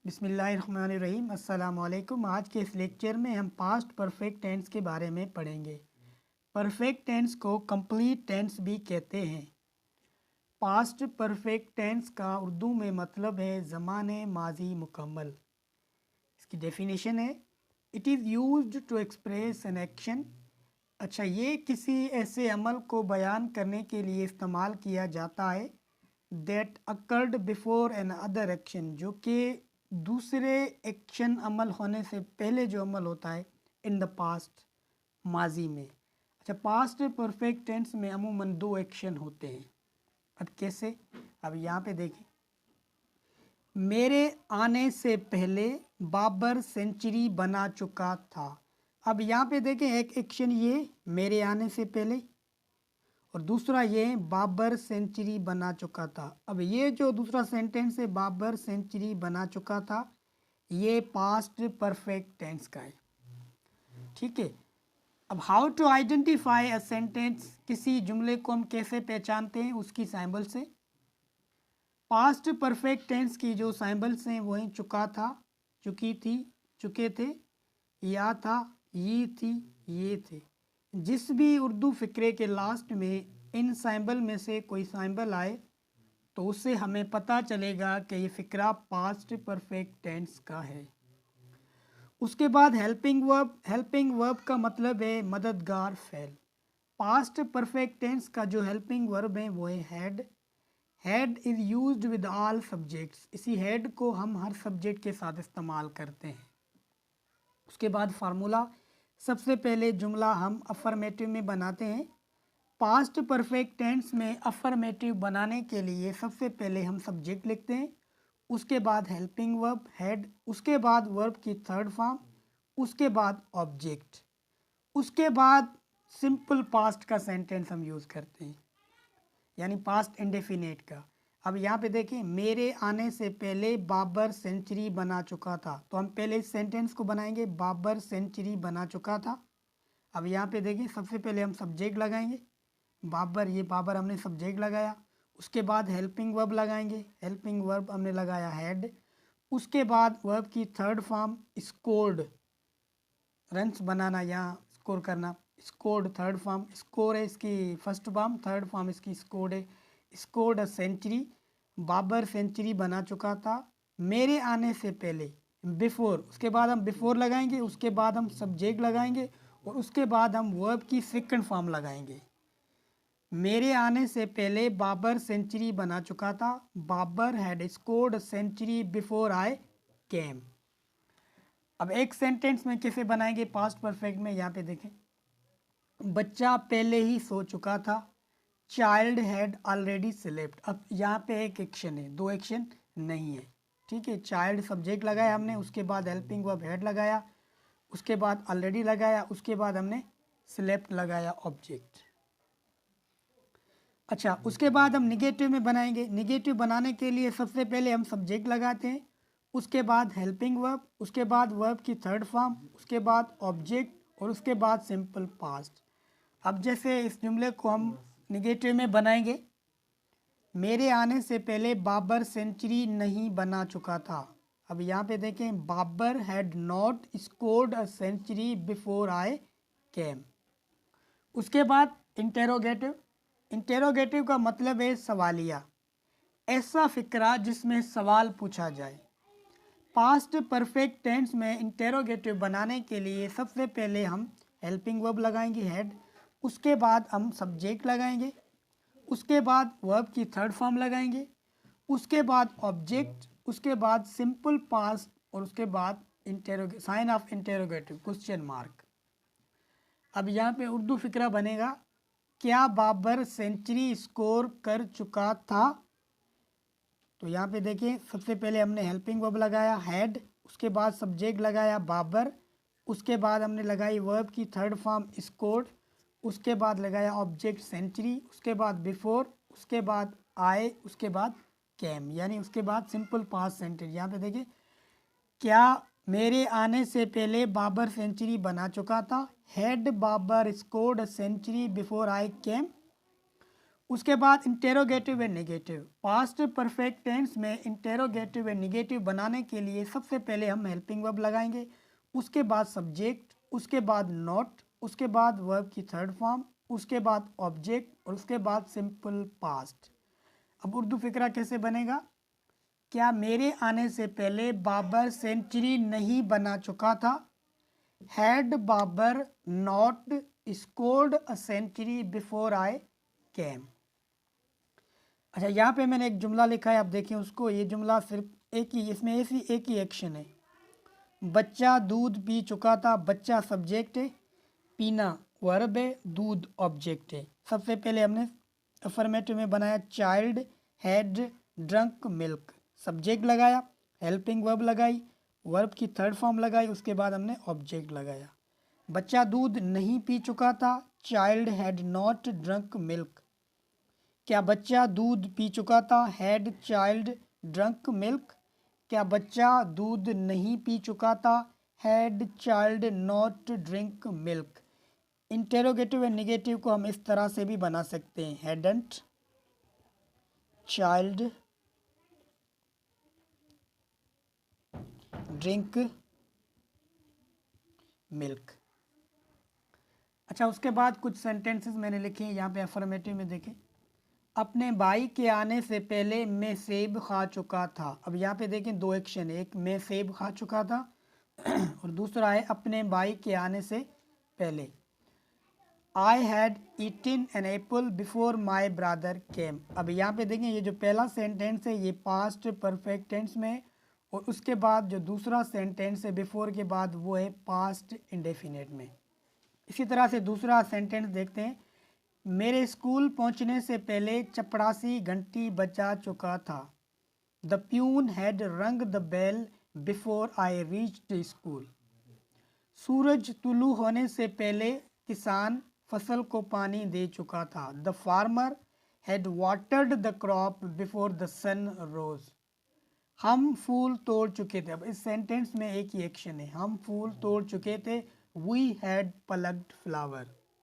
बिस्मिल्लाहिर्रहमानिर्रहीम। अस्सलाम वालेकुम। आज के इस लेक्चर में हम पास्ट परफेक्ट टेंस के बारे में पढ़ेंगे। परफेक्ट टेंस को कंप्लीट टेंस भी कहते हैं। पास्ट परफेक्ट टेंस का उर्दू में मतलब है ज़माने माजी मुकम्मल। इसकी डेफिनेशन है, it is used to express an action. अच्छा, ये किसी ऐसे अमल को बयान करने के लिए इस्तेमाल किया जाता है that occurred before N other action, जो कि दूसरे एक्शन अमल होने से पहले जो अमल होता है इन द पास्ट, माजी में। अच्छा, पास्ट परफेक्ट टेंस में अमूमन दो एक्शन होते हैं। अब कैसे? अब यहाँ पे देखें, मेरे आने से पहले बाबर सेंचुरी बना चुका था। अब यहाँ पे देखें, एक एक्शन ये मेरे आने से पहले और दूसरा ये बाबर सेंचुरी बना चुका था। अब ये जो दूसरा सेंटेंस है बाबर सेंचुरी बना चुका था, ये पास्ट परफेक्ट टेंस का है। ठीक है। अब how to identify a sentence, किसी जुमले को हम कैसे पहचानते हैं? उसकी साइंबल से। पास्ट परफेक्ट टेंस की जो साइंबल्स हैं वो हैं चुका था, चुकी थी, चुके थे, या था, ये थी, ये थे। जिस भी उर्दू फ़िक्रे के लास्ट में इन साइंबल में से कोई साइंबल आए तो उससे हमें पता चलेगा कि ये फ़िक्रा पास्ट परफेक्ट टेंस का है। उसके बाद हेल्पिंग वर्ब। हेल्पिंग वर्ब का मतलब है मददगार फ़ेल। पास्ट परफेक्ट टेंस का जो हेल्पिंग वर्ब है वो है had. Had is used with all subjects. इसी हैड को हम हर सब्जेक्ट के साथ इस्तेमाल करते हैं। उसके बाद फार्मूला। सबसे पहले जुमला हम अफर्मेटिव में बनाते हैं। पास्ट परफेक्ट टेंस में अफर्मेटिव बनाने के लिए सबसे पहले हम सब्जेक्ट लिखते हैं, उसके बाद हेल्पिंग वर्ब हैड, उसके बाद वर्ब की थर्ड फॉर्म, उसके बाद ऑब्जेक्ट, उसके बाद सिंपल पास्ट का सेंटेंस हम यूज़ करते हैं, यानी पास्ट इंडेफिनिट का। अब यहाँ पे देखें, मेरे आने से पहले बाबर सेंचुरी बना चुका था, तो हम पहले इस सेंटेंस को बनाएंगे, बाबर सेंचुरी बना चुका था। अब यहाँ पे देखें, सबसे पहले हम सब्जेक्ट लगाएंगे बाबर, ये बाबर हमने सब्जेक्ट लगाया। उसके बाद हेल्पिंग वर्ब लगाएंगे, हेल्पिंग वर्ब हमने लगाया हैड। उसके बाद वर्ब की थर्ड फॉर्म स्कोर्ड, रन्स बनाना या स्कोर करना, स्कोर्ड थर्ड फॉर्म, स्कोर है इसकी फर्स्ट फॉर्म, थर्ड फॉर्म इसकी स्कोर्ड है। Scored a century, Babar century बना चुका था मेरे आने से पहले, बिफोर। उसके बाद हम बिफोर लगाएंगे, उसके बाद हम सब्जेक्ट लगाएंगे और उसके बाद हम वर्ब की सेकंड फॉर्म लगाएंगे। मेरे आने से पहले बाबर सेंचुरी बना चुका था, Babar had scored century before I came. अब एक सेंटेंस में कैसे बनाएंगे पास्ट परफेक्ट में? यहाँ पे देखें, बच्चा पहले ही सो चुका था, चाइल्ड हैड ऑलरेडी स्लेप्ट। अब यहाँ पे एक एक्शन है, दो एक्शन नहीं है। ठीक है, चाइल्ड सब्जेक्ट लगाया हमने, उसके बाद हेल्पिंग वर्ब हैड लगाया, उसके बाद ऑलरेडी लगाया, उसके बाद हमने स्लेप्ट लगाया ऑब्जेक्ट। अच्छा, उसके बाद हम निगेटिव में बनाएंगे। निगेटिव बनाने के लिए सबसे पहले हम सब्जेक्ट लगाते हैं, उसके बाद हेल्पिंग वर्ब, उसके बाद वर्ब की थर्ड फॉर्म, उसके बाद ऑब्जेक्ट और उसके बाद सिंपल पास्ट। अब जैसे इस जुमले को हम निगेटिव में बनाएंगे, मेरे आने से पहले बाबर सेंचुरी नहीं बना चुका था। अब यहाँ पे देखें, Babar had not scored a century before I came. उसके बाद इंटेरोगेटिव। इंटेरोगेटिव का मतलब है सवालिया, ऐसा फ़िक्रा जिसमें सवाल पूछा जाए। पास्ट परफेक्ट टेंस में इंटेरोगेटिव बनाने के लिए सबसे पहले हम हेल्पिंग वर्ब लगाएंगे हैड, उसके बाद हम सब्जेक्ट लगाएंगे, उसके बाद वर्ब की थर्ड फॉर्म लगाएंगे, उसके बाद ऑब्जेक्ट, उसके बाद सिंपल पास्ट और उसके बाद sign of interrogative question mark. अब यहाँ पे उर्दू फ़िक्रा बनेगा, क्या बाबर सेंचुरी स्कोर कर चुका था? तो यहाँ पे देखिए, सबसे पहले हमने हेल्पिंग वर्ब लगाया हैड, उसके बाद सब्जेक्ट लगाया बाबर, उसके बाद हमने लगाई वर्ब की थर्ड फॉर्म स्कोर्ड, उसके बाद लगाया ऑब्जेक्ट सेंचुरी, उसके बाद बिफोर, उसके बाद आए, उसके बाद कैम, यानी उसके बाद सिंपल पास्ट सेंटेंस। यहाँ पे देखिए, क्या मेरे आने से पहले बाबर सेंचुरी बना चुका था। Had Babar scored a century before I came. उसके बाद interrogative and negative. Past perfect tense में इंटेरोगेटिव एंड नेगेटिव बनाने के लिए सबसे पहले हम हेल्पिंग वर्ब लगाएंगे, उसके बाद सब्जेक्ट, उसके बाद नॉट, उसके बाद वर्ब की थर्ड फॉर्म, उसके बाद ऑब्जेक्ट और उसके बाद सिंपल पास्ट। अब उर्दू फिक्रा कैसे बनेगा? क्या मेरे आने से पहले बाबर सेंचुरी नहीं बना चुका था? Had Babar not scored a century before I came. अच्छा, यहाँ पे मैंने एक जुमला लिखा है, आप देखें उसको। ये जुमला सिर्फ एक ही, इसमें एक ही एक्शन है। बच्चा दूध पी चुका था। बच्चा सब्जेक्ट है, पीना वर्ब है, दूध ऑब्जेक्ट है। सबसे पहले हमने अफर्मेटिव में बनाया child had drunk milk, subject लगाया, हेल्पिंग वर्ब लगाई, वर्ब की थर्ड फॉर्म लगाई, उसके बाद हमने ऑब्जेक्ट लगाया। बच्चा दूध नहीं पी चुका था, child had not drunk milk. क्या बच्चा दूध पी चुका था? Had child drunk milk. क्या बच्चा दूध नहीं पी चुका था? Had child not drink milk. Interrogative and negative को हम इस तरह से भी बना सकते हैं, हैडंट चाइल्ड ड्रिंक मिल्क। अच्छा, उसके बाद कुछ सेंटेंसेस मैंने लिखे हैं यहाँ पे अफर्मेटिव में, देखें। अपने भाई के आने से पहले मैं सेब खा चुका था। अब यहाँ पे देखें दो एक्शन है, एक मैं सेब खा चुका था और दूसरा है अपने भाई के आने से पहले। I had eaten an apple before my brother came. अब यहाँ पे देखें ये जो पहला सेंटेंस है ये पास्ट परफेक्ट टेंस में है और उसके बाद जो दूसरा सेंटेंस है बिफोर के बाद वो है पास्ट इंडेफिनिट में। इसी तरह से दूसरा सेंटेंस देखते हैं। मेरे स्कूल पहुंचने से पहले चपरासी घंटी बजा चुका था। The peon had rung the bell before I reached school. सूरज तुलू होने से पहले किसान फसल को पानी दे चुका था। The farmer had watered the crop before the sun rose. हम फूल तोड़ चुके थे। अब इस सेंटेंस में एक ही एक्शन है, हम फूल तोड़ चुके थे। We had plugged flower.